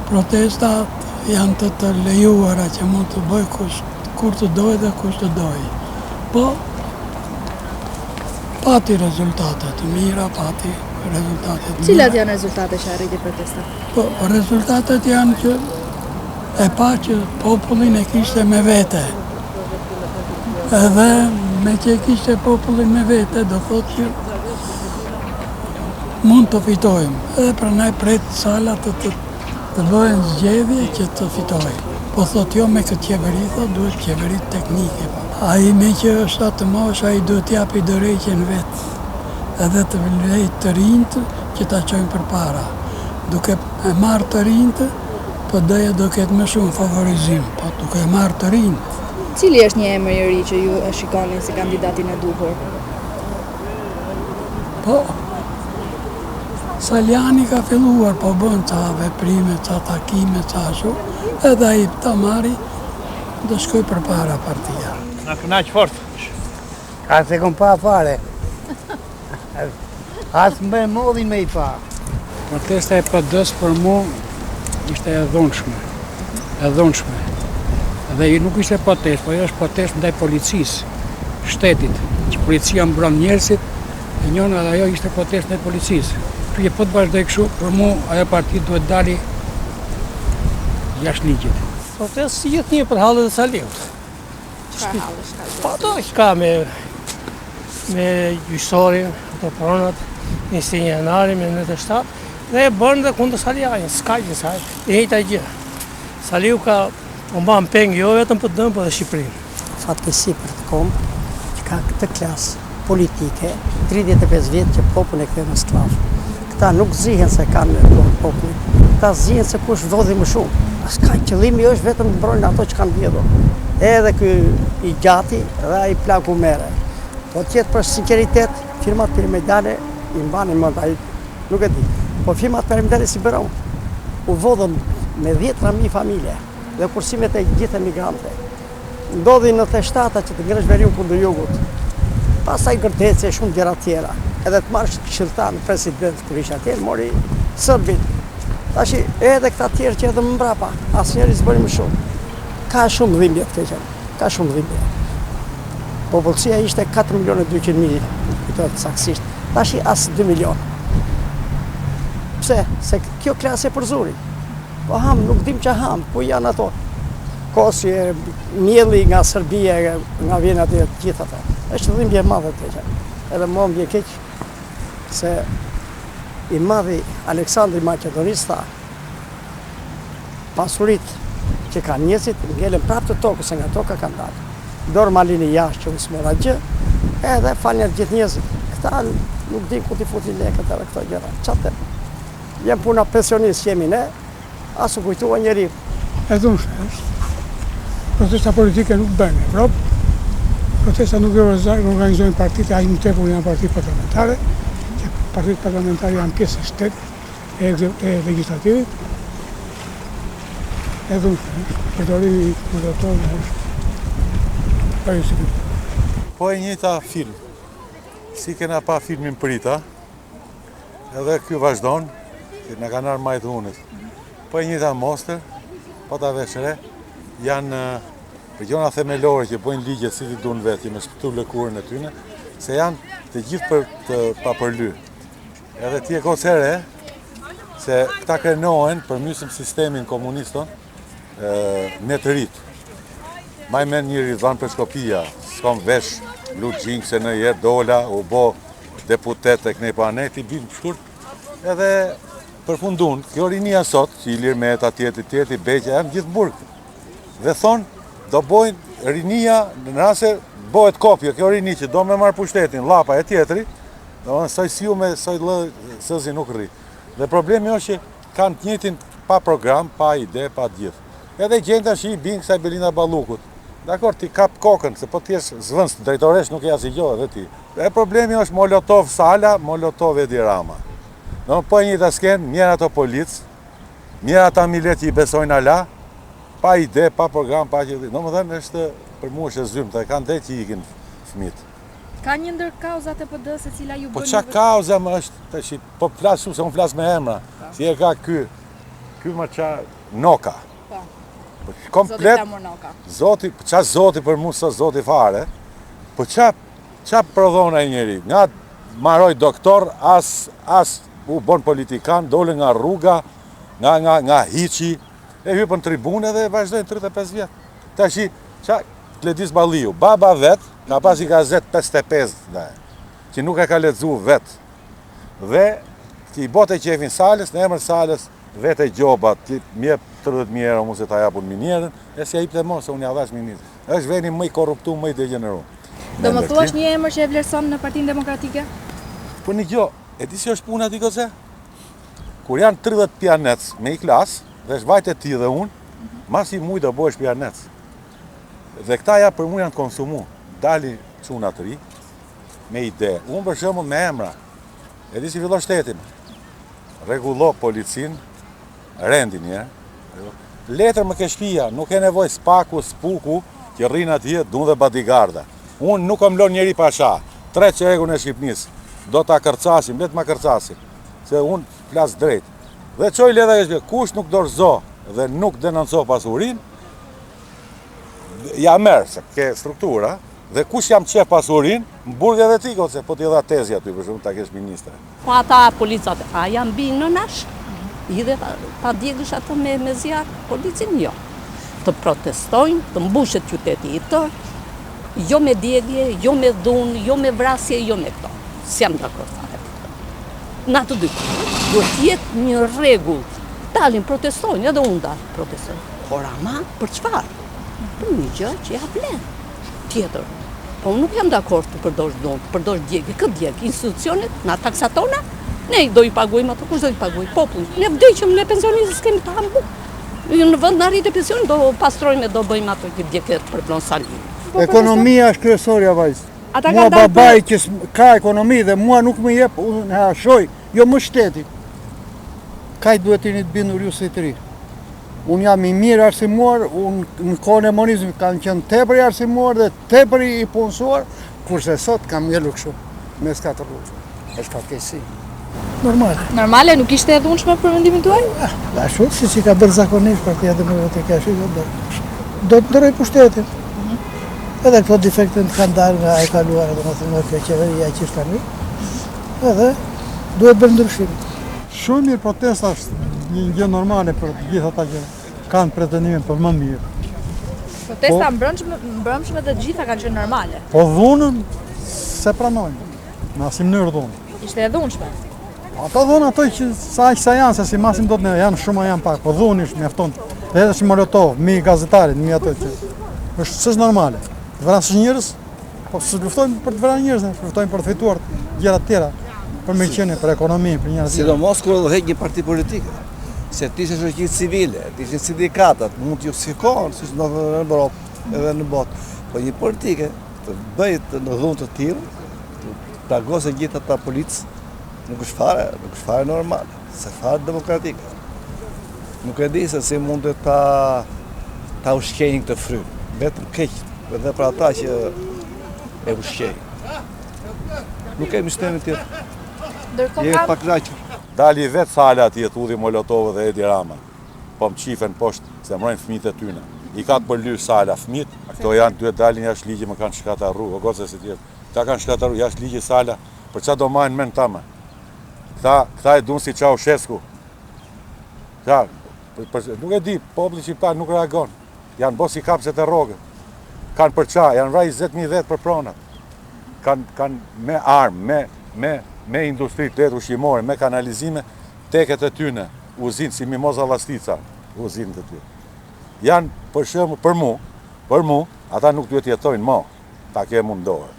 Protestat janë të lejuara që mund të bëj kur të doj dhe kush të doj. Po, pati rezultate të mira, pati rezultate të mira. Cilat janë rezultate që arriti protesta? Po, rezultatet janë që e pa që popullin e kishte me vete. Edhe me që e kishte popullin me vete, do thot që mund të fitojmë. Edhe prandaj pret salat të bëhen zgjedhje që të fitojmë. Po thot jo me këtë qeveri, thot duhet qeveri teknike. Ai me që është atë mosh, ai duhet t'japi dorëheqjen vetë. Edhe të lejë të rinjtë që ta çojnë përpara. Duke e marrë të rinjtë, po doja do ketë më shumë favorizim, po duke e marrë të rinjtë. Cili është një emër i ri që ju e shikoni si kandidatin e duhur? Po, Saljani ka filluar, po bën ca veprime, ca takime, ca ashtu, edhe ai ta marri, do shkoj përpara partia. Na kënaq fort. Ka se kom pa fare. As më modhin me I pa. Protesta e PD-s për mu ishte e dhunshme. Dhe nuk ishte protest, po është protest ndaj policisë, shtetit, që policia mbron njerëzit, e njëna dhe ajo ishte protest ndaj policisë. Që po të vazhdoj kështu, për mu ajo parti duhet dali jashtë ligjit. Protest si gjithë një për hallet e Saliut. Çfarë hallesh ka? Po ato ka me gjyqësorin, ato pronat, 21 janari, me 97, dhe e bërnë dhe kundër Salianit, s'ka gjë saj, e njëjta gjë. Saliu ka mban peng jo vetëm për dëm, por edhe Shqipërinë. Fatkeqësi për të kom që ka këtë klasë politike, 35 vjetë që popullin e ktheu në skllav. Këta nuk zihen se kanë popullin, këta zihen se kush vodhi më shumë. S'ka qëllimi është vetëm të mbrojnë ato që kanë vjedhur. Edhe ky I gjati dhe ai plaku mere. Po tjetë për sinceritet, firmat piramidale I mbanin mend ai, nuk e di. Po firmat piramidale si bëron? U vodhën me 10.000 familje dhe kursimet e gjithë emigrante. Ndodhi në 97 që të ngresh veriun kundër jugut. Pastaj gërdece shumë gjëra tjera. Edhe të marrësh këshilltar në president kur isha atje, mori Serbin. Tash edhe këta tjerë që edhe më mbrapa, asnjëri s'bëri më shumë. Ka shumë dhimbje të keqen. Ka shumë dhimbje. Popullsia ishte 4.200.000, kujtohet saktësisht. Tash as 2 milion. Pse? Se kjo klasë e përzuri. Po ham, nuk dim që ham, ku janë ato. Kosje, mjelli nga Serbia, nga vjen aty gjithë ato. Është dhimbje e madhe të keqen. Edhe më vjen keq se I madhi Aleksandri Maqedonis tha pasurit që kanë njerëzit ngelen prapë të tokës, se nga toka kanë dalë. Dorë malini jashtë që usmora gjë, edhe falnjer gjithë njerëzit. Këta nuk din ku t'i futi lekët edhe këto gjëra. Qatë? Jem puna pensionist që jemi ne, asu kujtua njeri. E dhunshme është. Protesta politike nuk bën në Evropë. Protesta nuk organizojnë partitë, aq më tepër janë partitë parlamentare, që partitë parlamentare janë pjesë e shtetit e legjislativit. E dhunshme është. Përdorimi I moderatorëve është parësi. Po e njëjta film. Si kena pa filmin Prita, edhe ky vazhdon, që na kanë marrë majtë hunit. Po e njëjta Monster, po ta vesh re, janë gjona themelore që bojnë ligjet si t'i duan vetë, me shpëtu lëkurën e tyne, se janë të gjithë për të papërly. Edhe ti e kocere, se këta krenohen për mysëm sistemin komuniston me të rritë. Maj men një Ridvan Peshkopia, s'kom vesh lu gjingë se në jetë dola, u bo deputet e kënej paneti, bimë shkurt, edhe përfundun, kjo rinia sot, që I lirë me ta tjeti, beqe, janë gjithë burgë. Dhe thonë, do bojnë rinia, në rase bëhet kopje, kjo rini që do me marrë pushtetin, lapa e tjetëri, do në soj siu me soj lë, sëzi nuk rri. Dhe problemi është që kanë të njëjtin pa program, pa ide, pa gjithë. Edhe gjenta që I bingë kësaj Belinda Ballukut. Dakor, ti kap kokën, se po t'jesh zvëns, drejtoresh nuk jasi gjohë dhe ti. Dhe problemi është Molotov Sala, Molotov Edi Rama. Do po e njëjta skenë, mjerë ato policë, mjerë ata milet që I besojnë ala, pa ide, pa program, pa që... Në më thënë, është për mu është e zymë, të kanë dhe që I ikin fëmit. Ka një ndër kauzat e PD-s e cila ju bën... Po qa kauza më është, po flasë shumë, se unë flasë me emra, si e ka ky hyma qa noka. Komplet. Zoti, qa zoti për mu së zoti fare, po qa prodhona e njeri, nga maroj doktor, as u bon politikan, dole nga rruga, nga hiqi, e hypën tribune dhe vazhdojnë 35 vjetë. Ta shi, qa Gledis Balliu, baba vetë, ka pas i gazet 55, që nuk e ka lexu vetë. Dhe, që i bote qefin Sales, në emër Sales, vete gjobat, që mjep 30.000 euro mu se ta japun minierën, e si a i plemon se unë ja dhash ministrë. është veni më i korruptu, më i degeneru. Do më thuash një emër që e vlerëson në Partinë Demokratike? Po një gjo, e di si është puna ti koze? Kur janë 30 pjanec me i klas, dhe është vajte ti dhe unë, mas i muj do bëhesh pjanec. Dhe këta ja për mu janë konsumu. Dali quna të ri, me ide. Unë për shembull me emra. E di si fillo shtetin. Rregullo policin, rendin një. Letër më ke shpia, nuk e nevoj spaku, spuku, që rrinë atje, dun dhe bodyguarda. Unë nuk kam lon njeri pasha. 3 çegun e Shqipnis. Do ta kërcasim, let ma kërcasim. Se unë flas drejt. Dhe çoj leta e shpia, kush nuk dorëzo dhe nuk denonco pasurin, ja merë, se ke struktura, dhe kush jam qef pasurin, më burgë edhe ti, se po t'i dha tezi aty, për shumë ta kesh ministre. Po ata policat, a janë binë në nash? I dhe ta djegësh atë me zjarë, policin jo. Të protestojnë, të mbushet qyteti i tërë, jo me djegje, jo me dhunë, jo me vrasje, jo me këto. S'jam dakord fare. Në atë dy, duhet jetë një rregull. Dalin protestojnë, edhe unë dalë protestojnë. Por ama, për çfarë? Për një gjë që ja vlen. Tjetër. Po unë nuk jam dakord të përdosh dhunë, të përdosh djegje, këtë djegje, institucionet, na taksatona, ne do i paguajmë ato, kush do i paguaj? Popullin. Ne vdeqëm, ne pensionistët kemi të hambu. Në vend në arritje pensionin do pastrojmë, do bëjmë ato këtë djegje për plon salin. Ekonomia është kryesorja vajzë. Ata Mua kanë dalë babaj që ka ekonomi dhe mua nuk më jep, unë e ashoj, jo më shteti. Kaj duhet të një të bindur ju si të ri. Unë jam i mirë arsimuar, unë në kohën e monizmit kanë qenë tepër i arsimuar dhe tepër i punësuar, kurse sot kam ngelu kështu, me s'ka të rrugë. Është fatkeqësi. Normale. Normale, nuk ishte e dhunshme për mendimin tuaj? Ashtu, si që ka bërë zakonisht Partia Demokratike, ashtu do bërë. Do të ndërroj pushtetin. Edhe këto defekte në kanë dalë nga e kaluar, dhe më thëmë nga kjo qeveria që është tani, edhe duhet bërë ndryshim. Shumë mirë, protesta është një gjë normale për gjithë ata që kanë pretendimin për më mirë. Protesta mbrëmshme dhe gjitha kanë qenë normale. Po dhunën se pranojnë, në asnjë mënyrë dhunë. Ishte e dhunshme. Ato dhunë ato që sa janë, se si masim do të janë shumë janë pak, po dhunë ishtë mjafton. Dhe edhe që Molotov, mi gazetarit, mi ato që është normale. Të vrasësh njerëz, po së luftojmë për të vrarë njerëz, luftojmë për të fituar gjëra të tjera, për mirëqenie, për ekonominë, për njerëzit. Sidomos kur do heq një parti politike, se ti ishe shoqëri civile, ti ishe sindikatat, mund t'ju sikohen, siç ndodh në Europë edhe në botë, po një politike të bëjë në dhunë të tillë, të plagosë gjithë ata policë, nuk është fare normale, se fare demokratike. Nuk e di se si mundet ta ushqejnë këtë frymë, vetëm keq, edhe për ata që e ushqejnë. Nuk kemi sistemi tjetër. Jemi pak raqër. Dali vetë Sale atje të udhi Molotov dhe Edi Rama. Po më qifen poshtë se mrojnë fëmijët e tyne. I ka të përlyr Sala fëmijët, këto janë duhet dalin jashtë ligji, më kanë shkatarru, o gocë si tjetë. Këta kanë shkatarru jashtë ligji Sala, për qa do majnë men tama. Këta e dunë si Ceaușescu. Nuk e di, populli shqiptar nuk reagon. Janë bo si kapset e rogët. Kanë për qa, janë vraj 20.000 vetë për pronat. Kanë me armë, me industri të ushqimore, me kanalizime, teket e tyne, uzinë si Mimoza Lastica, uzinë të tyne. Janë për shembull për mu, ata nuk duhet jetojnë mo, ta ke mundohet.